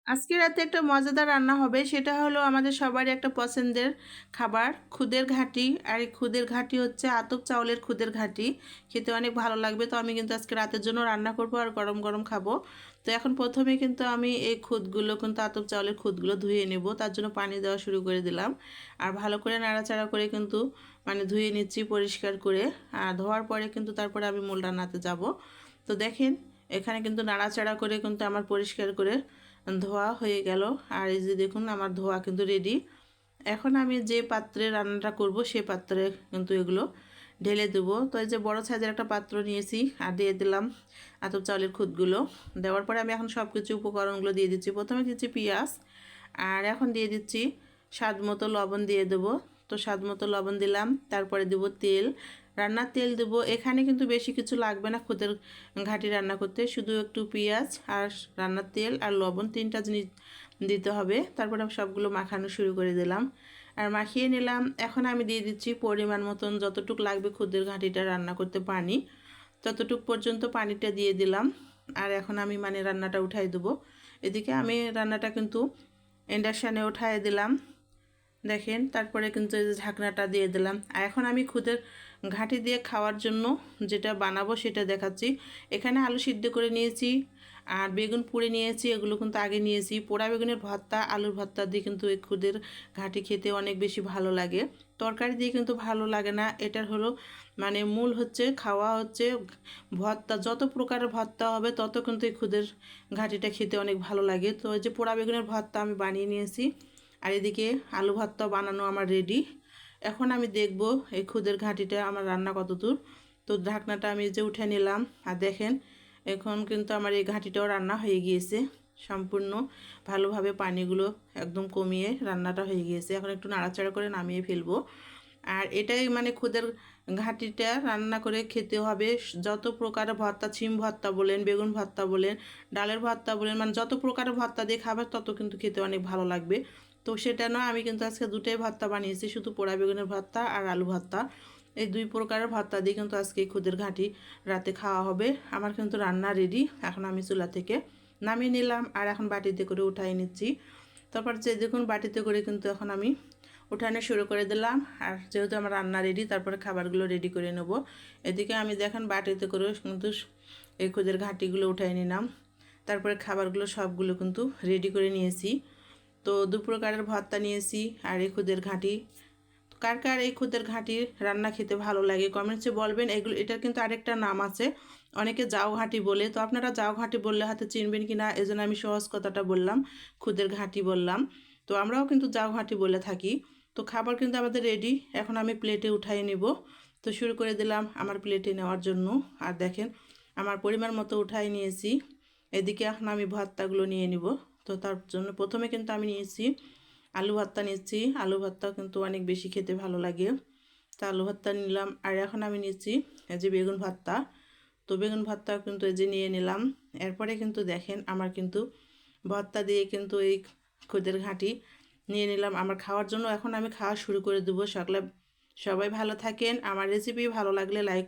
আজকে রাতে একটা মজাদার রান্না হবে, সেটা হলো আমাদের সবারই একটা পছন্দের খাবার খুদের ঘাঁটি। আর এই খুদের ঘাঁটি হচ্ছে আতপ চাউলের খুদের ঘাঁটি। খেতে অনেক ভালো লাগবে। তো আমি কিন্তু আজকে রাতের জন্য রান্না করব আর গরম গরম খাবো। তো এখন প্রথমে কিন্তু আমি এই খুদগুলো কিন্তু আতপ চাউলের খুদগুলো ধুয়ে নেব। তার জন্য পানি দেওয়া শুরু করে দিলাম। আর ভালো করে নাড়াচাড়া করে কিন্তু মানে ধুয়ে নিচ্ছি পরিষ্কার করে। আর ধোয়ার পরে কিন্তু তারপরে আমি মূল রান্নাতে যাব। তো দেখেন এখানে কিন্তু নাড়াচাড়া করে কিন্তু আমার পরিষ্কার করে ধোয়া হয়ে গেল। আর এই যে দেখুন আমার ধোয়া কিন্তু রেডি। এখন আমি যে পাত্রে রান্নাটা করব সেই পাত্রে কিন্তু এগুলো ঢেলে দেবো। তো এই যে বড় সাইজের একটা পাত্র নিয়েছি আর দিয়ে দিলাম আতপ চাউলের খুদগুলো। দেওয়ার পরে আমি এখন সব কিছু উপকরণগুলো দিয়ে দিচ্ছি। প্রথমে দিচ্ছি পেঁয়াজ, আর এখন দিয়ে দিচ্ছি স্বাদ মতো লবণ দিয়ে দেবো। তো স্বাদ মতো লবণ দিলাম, তারপরে দেবো তেল, রান্নার তেল দেবো। এখানে কিন্তু বেশি কিছু লাগবে না খুদের ঘাঁটি রান্না করতে, শুধু একটু পেঁয়াজ আর রান্নার তেল আর লবণ, তিনটা জিনিস দিতে হবে। তারপরে আমি সবগুলো মাখানো শুরু করে দিলাম আর মাখিয়ে নিলাম। এখন আমি দিয়ে দিচ্ছি পরিমাণ মতন যতটুকু লাগবে খুদের ঘাঁটিটা রান্না করতে পানি, ততটুক পর্যন্ত পানিটা দিয়ে দিলাম। আর এখন আমি মানে রান্নাটা উঠাই দেবো। এদিকে আমি রান্নাটা কিন্তু ইন্ডাকশানে উঠাই দিলাম দেখেন। তারপরে কিন্তু এই যে ঢাকনাটা দিয়ে দিলাম। আর এখন আমি খুদের ঘাঁটি দিয়ে খাওয়ার জন্য যেটা বানাবো সেটা দেখাচ্ছি। এখানে আলু সিদ্ধ করে নিয়েছি আর বেগুন পুড়ে নিয়েছি, এগুলো কিন্তু আগে নিয়েছি। পোড়া বেগুনের ভর্তা, আলুর ভর্তা দিয়ে কিন্তু এই খুদের ঘাঁটি খেতে অনেক বেশি ভালো লাগে। তরকারি দিয়ে কিন্তু ভালো লাগে না। এটার হলো মানে মূল হচ্ছে খাওয়া হচ্ছে ভর্তা। যত প্রকারের ভর্তা হবে তত কিন্তু এই খুদের ঘাঁটিটা খেতে অনেক ভালো লাগে। তো এই যে পোড়া বেগুনের ভর্তা আমি বানিয়ে নিয়েছি আর এদিকে আলু ভর্তা বানানো আমার রেডি। এখন আমি দেখব এই খুদের ঘাঁটিটা আমার রান্না কতদূর। তো ঢাকনাটা আমি যে উঠে নিলাম আর দেখেন এখন কিন্তু আমার এই ঘাঁটিটাও রান্না হয়ে গিয়েছে সম্পূর্ণ ভালোভাবে। পানিগুলো একদম কমিয়ে রান্নাটা হয়ে গিয়েছে। এখন একটু নাড়াচাড়া করে নামিয়ে ফেলবো। আর এটাই মানে খুদের ঘাঁটিটা রান্না করে খেতে হবে। যত প্রকারের ভর্তা, ছিম ভর্তা বলেন, বেগুন ভর্তা বলেন, ডালের ভর্তা বলেন, মানে যত প্রকারের ভর্তা দিয়ে খাবার তত কিন্তু খেতে অনেক ভালো লাগবে। তো সেটা নয়, আমি কিন্তু আজকে দুটোই ভর্তা বানিয়েছি, শুধু পোড়া বেগুনের ভর্তা আর আলু ভর্তা। এই দুই প্রকারের ভর্তা দিয়ে কিন্তু আজকে খুদের ঘাঁটি রাতে খাওয়া হবে। আমার কিন্তু রান্না রেডি। এখন আমি চুলা থেকে নামিয়ে নিলাম আর এখন বাটিতে করে উঠাই নিচ্ছি। তারপর যে দেখুন বাটিতে করে কিন্তু এখন আমি উঠানো শুরু করে দিলাম। আর যেহেতু আমার রান্না রেডি, তারপরে খাবারগুলো রেডি করে নেব। এদিকে আমি দেখেন বাটিতে করে কিন্তু এই খুদের ঘাঁটিগুলো উঠাই নিলাম। তারপরে খাবারগুলো সবগুলো কিন্তু রেডি করে নিয়েছি। তো দু প্রকারের ভর্তা নিয়েছি আর এই খুদের ঘাঁটি। কার কার এই খুদের ঘাঁটি রান্না খেতে ভালো লাগে কমেন্টসে বলবেন। এগুলো এটার কিন্তু আরেকটা নাম আছে, অনেকে জাউ ঘাঁটি বলে। তো আপনারা জাউ ঘাঁটি বললে হয়তো চিনবেন কি না, এজন্য আমি সহজ কথাটা বললাম, খুদের ঘাঁটি বললাম। তো আমরাও কিন্তু জাউ ঘাঁটি বলে থাকি। তো খাবার কিন্তু আমাদের রেডি। এখন আমি প্লেটে উঠাই নিব। তো শুরু করে দিলাম আমার প্লেটে নেওয়ার জন্য। আর দেখেন আমার পরিমাণ মতো উঠাই নিয়েছি। এদিকে এখন আমি ভর্তাগুলো নিয়ে নিব। তো তার জন্য প্রথমে কিন্তু আমি নিয়েছি আলু ভর্তা নিচ্ছি। আলু ভর্তা কিন্তু অনেক বেশি খেতে ভালো লাগে। তো আলু ভর্তা নিলাম। আর এখন আমি নিচ্ছি এই যে বেগুন ভর্তা। তো বেগুন ভর্তা কিন্তু এই যে নিয়ে নিলাম। এরপরে কিন্তু দেখেন আমার কিন্তু ভর্তা দিয়ে কিন্তু এই খুদের ঘাঁটি নিয়ে নিলাম আমার খাওয়ার জন্য। এখন আমি খাওয়া শুরু করে দেবো। সকালে সবাই ভালো থাকেন। আমার রেসিপি ভালো লাগলে লাইক